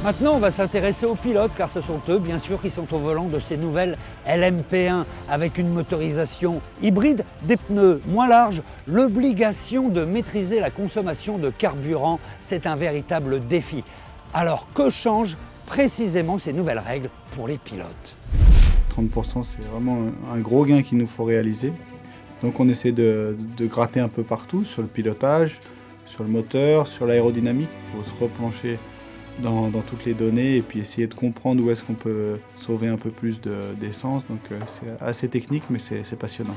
Maintenant, on va s'intéresser aux pilotes, car ce sont eux, bien sûr, qui sont au volant de ces nouvelles LMP1 avec une motorisation hybride, des pneus moins larges, l'obligation de maîtriser la consommation de carburant. C'est un véritable défi. Alors, que changent précisément ces nouvelles règles pour les pilotes? 30%, c'est vraiment un gros gain qu'il nous faut réaliser. Donc on essaie de gratter un peu partout, sur le pilotage, sur le moteur, sur l'aérodynamique. Il faut se replancher dans toutes les données et puis essayer de comprendre où est-ce qu'on peut sauver un peu plus d'essence. Donc c'est assez technique, mais c'est passionnant.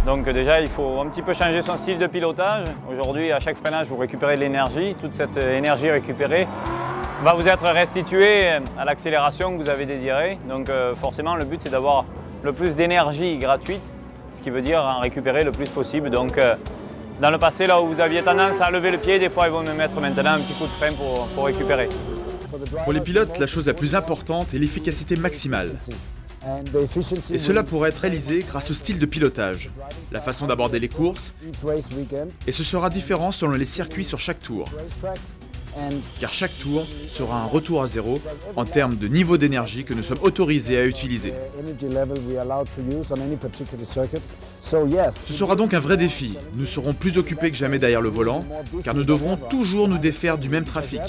Donc déjà, il faut un petit peu changer son style de pilotage. Aujourd'hui, à chaque freinage, vous récupérez de l'énergie. Toute cette énergie récupérée va vous être restituée à l'accélération que vous avez désirée. Donc forcément, le but, c'est d'avoir le plus d'énergie gratuite, ce qui veut dire en récupérer le plus possible. Donc dans le passé, là où vous aviez tendance à lever le pied, des fois, ils vont me mettre maintenant un petit coup de frein pour récupérer. Pour les pilotes, la chose la plus importante est l'efficacité maximale. Et cela pourrait être réalisé grâce au style de pilotage, la façon d'aborder les courses, et ce sera différent selon les circuits sur chaque tour. Car chaque tour sera un retour à zéro en termes de niveau d'énergie que nous sommes autorisés à utiliser. Ce sera donc un vrai défi. Nous serons plus occupés que jamais derrière le volant, car nous devrons toujours nous défaire du même trafic.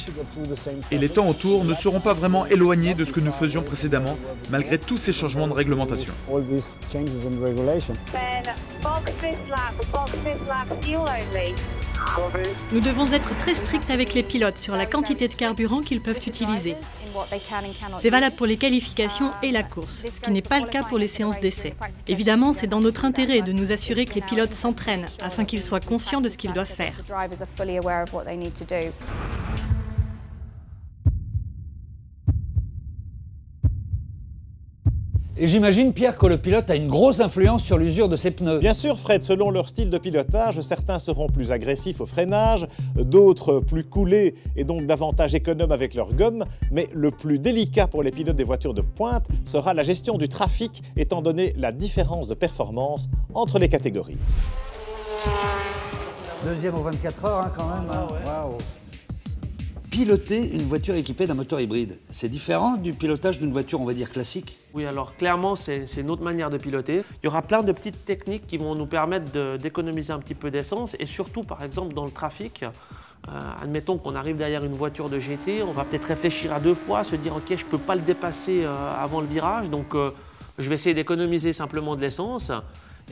Et les temps autour ne seront pas vraiment éloignés de ce que nous faisions précédemment, malgré tous ces changements de réglementation. Nous devons être très stricts avec les pilotes sur la quantité de carburant qu'ils peuvent utiliser. C'est valable pour les qualifications et la course, ce qui n'est pas le cas pour les séances d'essai. Évidemment, c'est dans notre intérêt de nous assurer que les pilotes s'entraînent afin qu'ils soient conscients de ce qu'ils doivent faire. Et j'imagine, Pierre, que le pilote a une grosse influence sur l'usure de ses pneus. Bien sûr, Fred, selon leur style de pilotage, certains seront plus agressifs au freinage, d'autres plus coolés et donc davantage économes avec leur gomme. Mais le plus délicat pour les pilotes des voitures de pointe sera la gestion du trafic, étant donné la différence de performance entre les catégories. Deuxième aux 24 heures, hein, quand même. Hein. Wow. Piloter une voiture équipée d'un moteur hybride, c'est différent du pilotage d'une voiture, on va dire, classique? Oui, alors clairement, c'est une autre manière de piloter. Il y aura plein de petites techniques qui vont nous permettre d'économiser un petit peu d'essence et surtout, par exemple, dans le trafic. Admettons qu'on arrive derrière une voiture de GT, on va peut-être réfléchir à deux fois, se dire « Ok, je ne peux pas le dépasser avant le virage, donc je vais essayer d'économiser simplement de l'essence. »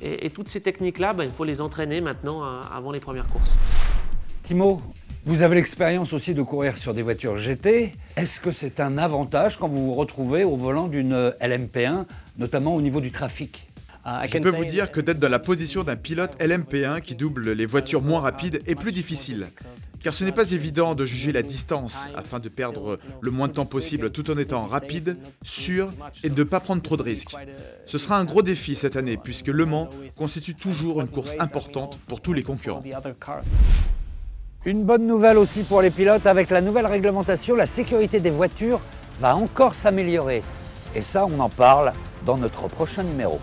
Et toutes ces techniques-là, il faut les entraîner maintenant avant les premières courses. Timo, vous avez l'expérience aussi de courir sur des voitures GT. Est-ce que c'est un avantage quand vous vous retrouvez au volant d'une LMP1, notamment au niveau du trafic? Je peux vous dire que d'être dans la position d'un pilote LMP1 qui double les voitures moins rapides est plus difficile. Car ce n'est pas évident de juger la distance afin de perdre le moins de temps possible tout en étant rapide, sûr et de ne pas prendre trop de risques. Ce sera un gros défi cette année puisque Le Mans constitue toujours une course importante pour tous les concurrents. Une bonne nouvelle aussi pour les pilotes, avec la nouvelle réglementation, la sécurité des voitures va encore s'améliorer. Et ça, on en parle dans notre prochain numéro.